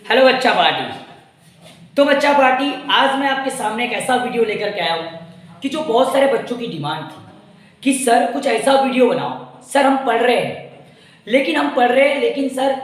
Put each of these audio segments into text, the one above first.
Hello बच्चा party. तो बच्चा पार्टी, आज मैं आपके सामने एक ऐसा वीडियो लेकर के आया हूँ कि जो बहुत सारे बच्चों की डिमांड थी कि सर कुछ ऐसा वीडियो बनाओ। सर हम पढ़ रहे हैं लेकिन सर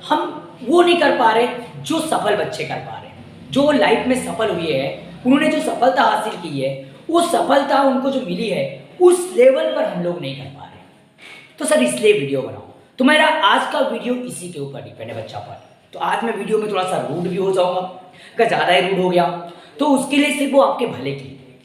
हम वो नहीं कर पा रहे जो सफल बच्चे कर पा रहे हैं, जो लाइफ में सफल हुए हैं, उन्होंने जो सफलता हासिल की है, वो सफलता उनको जो मिली है उस लेवल पर हम लोग नहीं कर पा रहे। तो सर इसलिए वीडियो बनाओ। तो मेरा आज का वीडियो इसी के ऊपर डिपेंड है बच्चा पार्टी। तो आज मैं वीडियो में थोड़ा सा रूड भी हो जाऊंगा, अगर ज़्यादा ही रूड हो गया तो उसके लिए सिर्फ वो आपके भले के लिए।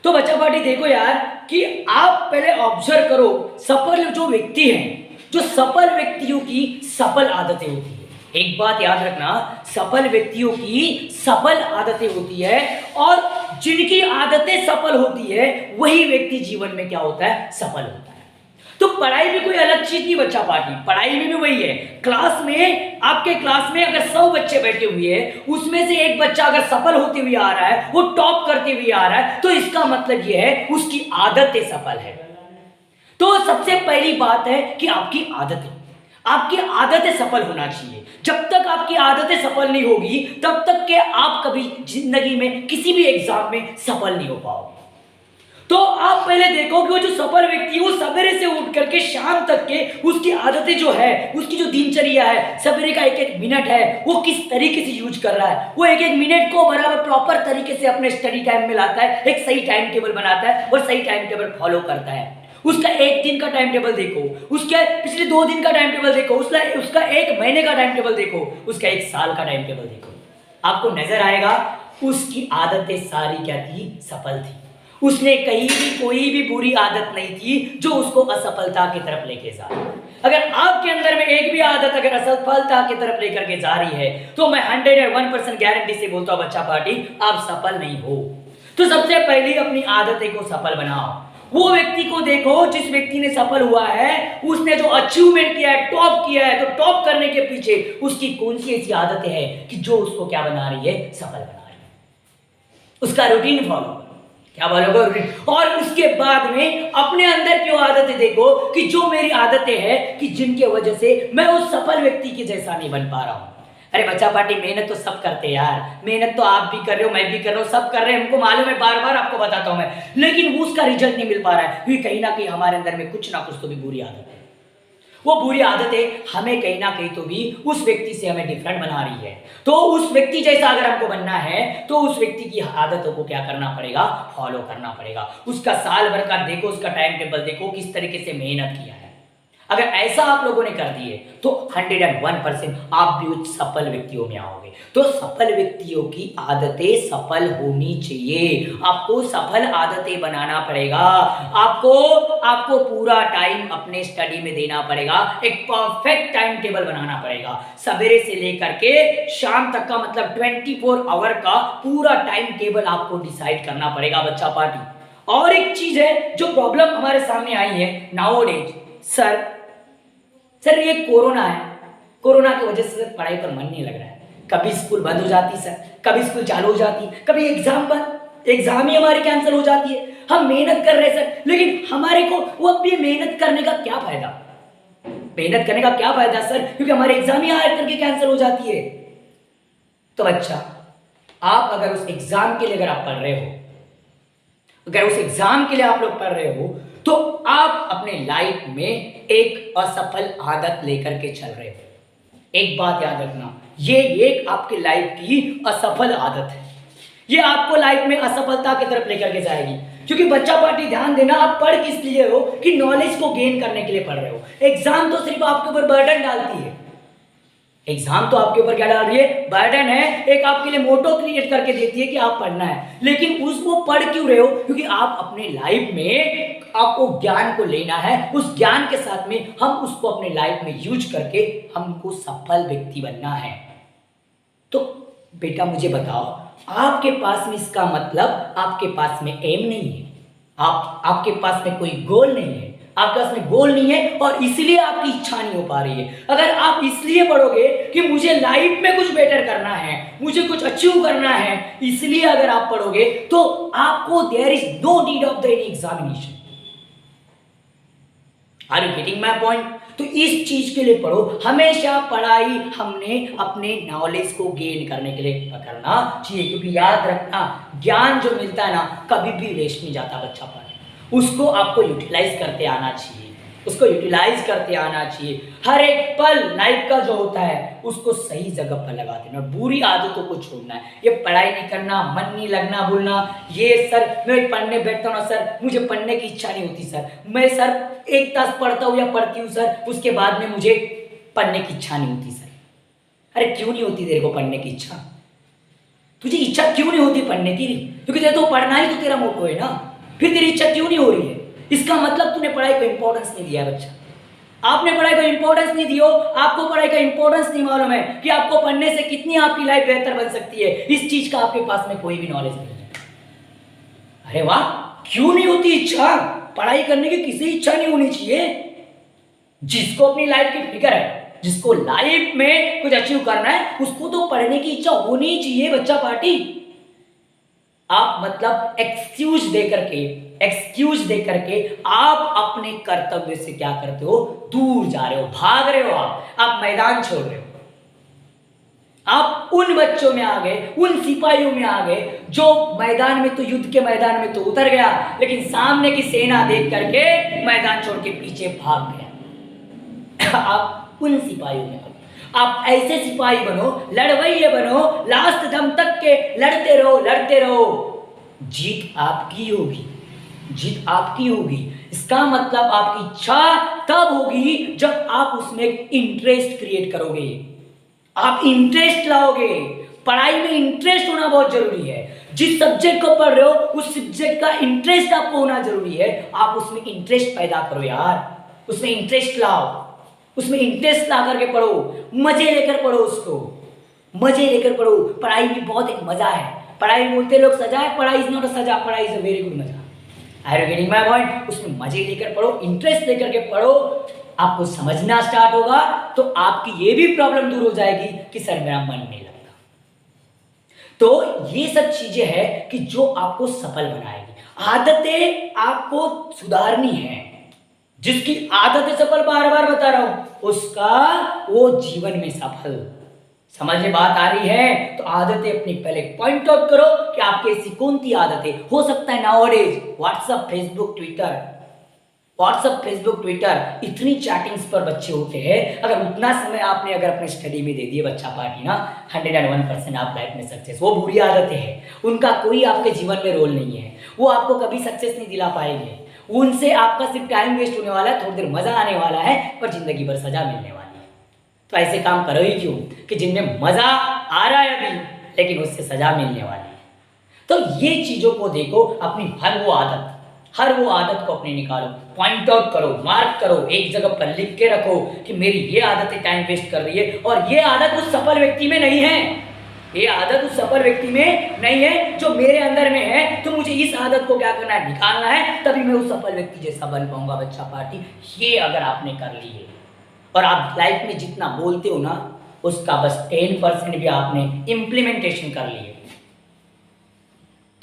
तो बच्चा पार्टी देखो यार कि आप पहले ऑब्जर्व करो, सफल जो व्यक्ति हैं, जो सफल व्यक्तियों की सफल आदतें होती है। एक बात याद रखना, सफल व्यक्तियों की सफल आदतें होती है और जिनकी आदतें सफल होती है वही व्यक्ति जीवन में क्या होता है, सफल होता है। तो पढ़ाई भी कोई अलग चीज नहीं बच्चा पार्टी, पढ़ाई में भी वही है। क्लास में, आपके क्लास में अगर 100 बच्चे बैठे हुए हैं, उसमें से एक बच्चा अगर सफल होते हुए आ रहा है, वो टॉप करते हुए आ रहा है, तो इसका मतलब यह है उसकी आदतें सफल है। तो सबसे पहली बात है कि आपकी आदतें सफल होना चाहिए। जब तक आपकी आदतें सफल नहीं होगी तब तक के आप कभी जिंदगी में किसी भी एग्जाम में सफल नहीं हो पाओगे। तो आप पहले देखो कि वो जो सफल व्यक्ति है वो सवेरे से उठ करके शाम तक के उसकी आदतें जो है, उसकी जो दिनचर्या है, सवेरे का एक एक मिनट है वो किस तरीके से यूज कर रहा है। वो एक एक मिनट को बराबर प्रॉपर तरीके से अपने स्टडी टाइम में लाता है, एक सही टाइम टेबल बनाता है और सही टाइम टेबल फॉलो करता है। उसका एक दिन का टाइम टेबल देखो, उसके पिछले 2 दिन का टाइम टेबल देखो, उसका 1 महीने का टाइम टेबल देखो, उसका 1 साल का टाइम टेबल देखो। आपको नजर आएगा उसकी आदतें सारी क्या थी, सफल थी। उसने कहीं भी कोई भी बुरी आदत नहीं थी जो उसको असफलता की तरफ लेके जा रही है। अगर आपके अंदर में एक भी आदत अगर असफलता की तरफ लेकर के जा रही है तो मैं 101% गारंटी से बोलता हूं बच्चा पार्टी, आप सफल नहीं हो। तो सबसे पहले अपनी आदतें को सफल बनाओ। वो व्यक्ति को देखो जिस व्यक्ति ने सफल हुआ है, उसने जो अचीवमेंट किया है, टॉप किया है, तो टॉप करने के पीछे उसकी कौन सी ऐसी आदतें हैं कि जो उसको क्या बना रही है, सफल बना रही है। उसका रूटीन फॉलो, क्या बोलोगे रूटीन। और उसके बाद में अपने अंदर की आदतें देखो कि जो मेरी आदतें हैं कि जिनके वजह से मैं उस सफल व्यक्ति के जैसा नहीं बन पा रहा हूं। अरे बच्चा पार्टी, मेहनत तो सब करते हैं यार, मेहनत तो आप भी कर रहे हो, मैं भी कर रहा हूँ, सब कर रहे हैं, हमको मालूम है, बार बार आपको बताता हूं मैं, लेकिन उसका रिजल्ट नहीं मिल पा रहा है क्योंकि कहीं ना कहीं हमारे अंदर में कुछ ना कुछ तो भी बुरी आदत है। वो बुरी आदतें हमें कहीं ना कहीं तो भी उस व्यक्ति से हमें डिफरेंट बना रही है। तो उस व्यक्ति जैसा अगर हमको बनना है तो उस व्यक्ति की आदतों को क्या करना पड़ेगा, फॉलो करना पड़ेगा। उसका साल भर का देखो, उसका टाइम टेबल देखो, किस तरीके से मेहनत किया है। अगर ऐसा आप लोगों ने कर दिए तो 101% आप भी उस सफल व्यक्तियों में आओगे। तो सफल व्यक्तियों की आदतें सफल होनी चाहिए। आपको सफल आदतें बनाना पड़ेगा। आपको पूरा टाइम अपने स्टडी में देना पड़ेगा। एक परफेक्ट टाइम टेबल बनाना पड़ेगा। सवेरे से लेकर के शाम तक का मतलब 24 आवर का पूरा टाइम टेबल आपको डिसाइड करना पड़ेगा बच्चा पार्टी। और एक चीज है जो प्रॉब्लम हमारे सामने आई है नाउअडेज, सर ये कोरोना है, कोरोना की वजह से पढ़ाई पर मन नहीं लग रहा है। कभी स्कूल बंद हो जाती सर, कभी स्कूल चालू हो जाती, कभी एग्जाम ही हमारी कैंसिल हो जाती है। हम मेहनत कर रहे हैं सर, लेकिन हमारे को वो अब ये मेहनत करने का क्या फायदा, मेहनत करने का क्या फायदा सर, क्योंकि हमारे एग्जाम ही आकर के कैंसिल हो जाती है। तो अच्छा, आप अगर उस एग्जाम के लिए अगर आप पढ़ रहे हो, अगर उस एग्जाम के लिए आप लोग पढ़ रहे हो तो आप अपने लाइफ में एक असफल आदत लेकर के चल रहे हो। एक बात याद रखना, ये एक आपकी लाइफ की असफल आदत है। ये आपको लाइफ में असफलता की तरफ लेकर के जाएगी। क्योंकि बच्चा पार्टी ध्यान देना, आप पढ़ किस लिए हो कि नॉलेज को गेन करने के लिए पढ़ रहे हो। एग्जाम तो सिर्फ आपके ऊपर बर्डन डालती है। एग्जाम तो आपके ऊपर क्या डाल रही है, बर्डन है। एक आपके लिए मोटो क्रिएट करके देती है कि आप पढ़ना है, लेकिन उसको पढ़ क्यों रहे हो, क्योंकि आप अपने लाइफ में आपको ज्ञान को लेना है। उस ज्ञान के साथ में हम उसको अपने लाइफ में यूज करके हमको सफल व्यक्ति बनना है। तो बेटा मुझे बताओ, आपके पास में इसका मतलब आपके पास में एम नहीं है, आपके पास में कोई गोल नहीं है, आपके पास में गोल नहीं है और इसलिए आपकी इच्छा नहीं हो पा रही है। अगर आप इसलिए पढ़ोगे कि मुझे लाइफ में कुछ बेटर करना है, मुझे कुछ अचीव करना है, इसलिए अगर आप पढ़ोगे तो आपको there is no need of the any examination. Are you getting my point? तो इस चीज के लिए पढ़ो। हमेशा पढ़ाई हमने अपने नॉलेज को गेन करने के लिए करना चाहिए, क्योंकि याद रखना ज्ञान जो मिलता है ना कभी भी वेस्ट नहीं जाता बच्चा पढ़े, उसको आपको यूटिलाइज करते आना चाहिए, उसको यूटिलाइज करते आना चाहिए। हर एक पल लाइफ का जो होता है उसको सही जगह पर लगा देना, बुरी आदतों को छोड़ना है। ये पढ़ाई नहीं करना, मन नहीं लगना, बोलना ये सर मैं पढ़ने बैठता हूँ ना सर मुझे पढ़ने की इच्छा नहीं होती सर, मैं सर 1 तास पढ़ता हूँ या पढ़ती हूँ सर उसके बाद में मुझे पढ़ने की इच्छा नहीं होती सर। अरे क्यों नहीं होती तेरे को पढ़ने की इच्छा? तुझे इच्छा क्यों नहीं होती पढ़ने की? क्योंकि तेरे तो पढ़ना ही तो तेरा मोटो है ना, फिर तेरी इच्छा क्यों नहीं हो रही है? इसका मतलब तूने पढ़ाई को इंपॉर्टेंस नहीं दिया बच्चा। आपने पढ़ाई को इंपॉर्टेंस नहीं दियो, आपको पढ़ाई का इंपॉर्टेंस नहीं मालूम है कि आपको पढ़ने से कितनी आपकी लाइफ बेहतर बन सकती है, इस चीज का आपके पास में कोई भी नॉलेज नहीं है। अरे वाह, क्यों नहीं होती इच्छा? पढ़ाई करने की किसी इच्छा नहीं होनी चाहिए। जिसको अपनी लाइफ की फिक्र है, जिसको लाइफ में कुछ अचीव करना है, उसको तो पढ़ने की इच्छा होनी चाहिए बच्चा पार्टी। आप मतलब एक्सक्यूज दे करके आप अपने कर्तव्य से क्या करते हो? दूर जा रहे हो, भाग रहे हो, आप मैदान छोड़ रहे हो। आप उन बच्चों में आ गए, उन सिपाहियों में आ गए जो मैदान में तो युद्ध के मैदान में तो उतर गया, लेकिन सामने की सेना देख करके मैदान छोड़ के पीछे भाग गया। आप उन सिपाहियों में आ गए। आप ऐसे सिपाही बनो, लड़वैये बनो, लास्ट दम तक के लड़ते रहो। जीत आपकी होगी, जीत आपकी होगी। इसका मतलब आपकी इच्छा तब होगी जब आप उसमें इंटरेस्ट क्रिएट करोगे, आप इंटरेस्ट लाओगे। पढ़ाई में इंटरेस्ट होना बहुत जरूरी है। जिस सब्जेक्ट को पढ़ रहे हो उस सब्जेक्ट का इंटरेस्ट आपको होना जरूरी है। आप उसमें इंटरेस्ट पैदा करो यार, उसमें इंटरेस्ट लाओ, उसमें इंटरेस्ट ला करके पढ़ो, मजे लेकर पढ़ो, उसको मजे लेकर पढ़ो। पढ़ाई में बहुत एक मजा है। पढ़ाई में बोलते लोग सजा है, पढ़ाई इज नॉट अ सजा, पढ़ाई इज अ वेरी गुड मजा। Are you getting my point? उसमें मजे लेकर पढ़ो, इंटरेस्ट लेकर के पढ़ो, आपको समझना स्टार्ट होगा तो आपकी ये भी प्रॉब्लम दूर हो जाएगी कि सर मेरा मन नहीं लगता। तो ये सब चीजें हैं कि जो आपको सफल बनाएगी। आदतें आपको सुधारनी है। जिसकी आदतें सफल, बार बार बता रहा हूं, उसका वो जीवन में सफल। समझ में बात आ रही है? तो आदतें अपनी पहले पॉइंट आउट करो कि आपके ऐसी कौन सी आदतें हो सकता है। नाउअडेज व्हाट्सएप फेसबुक ट्विटर इतनी चैटिंग्स पर बच्चे होते हैं। अगर उतना समय आपने अगर अपने स्टडी में दे दिए बच्चा पार्टी ना, 101% आप लाइफ में सक्सेस। वो बुरी आदतें हैं, उनका कोई आपके जीवन में रोल नहीं है, वो आपको कभी सक्सेस नहीं दिला पाएंगे। उनसे आपका सिर्फ टाइम वेस्ट होने वाला है, थोड़ी देर मजा आने वाला है, पर जिंदगी भर सजा मिलने वाली है। तो ऐसे काम करो ही क्यों कि जिनमें मजा आ रहा है अभी, लेकिन उससे सजा मिलने वाली है। तो ये चीजों को देखो, अपनी हर वो आदत को अपने निकालो, पॉइंट आउट करो, मार्क करो, एक जगह पर लिख के रखो कि मेरी ये आदतें टाइम वेस्ट कर रही है। और ये आदत उस सफल व्यक्ति में नहीं है, ये आदत उस सफल व्यक्ति में नहीं है जो मेरे अंदर में है। तो मुझे इस आदत को क्या करना है? निकालना है, तभी मैं उस सफल व्यक्ति जैसा बन पाऊंगा बच्चा पार्टी। ये अगर आपने कर ली है और आप लाइफ में जितना बोलते हो ना उसका बस 10% भी आपने इम्प्लीमेंटेशन कर लिए,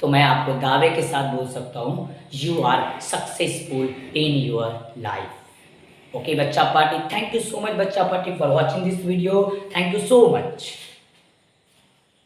तो मैं आपको दावे के साथ बोल सकता हूं you are successful in your life. Okay बच्चा party, thank you so much बच्चा party for watching this video. Thank you so much.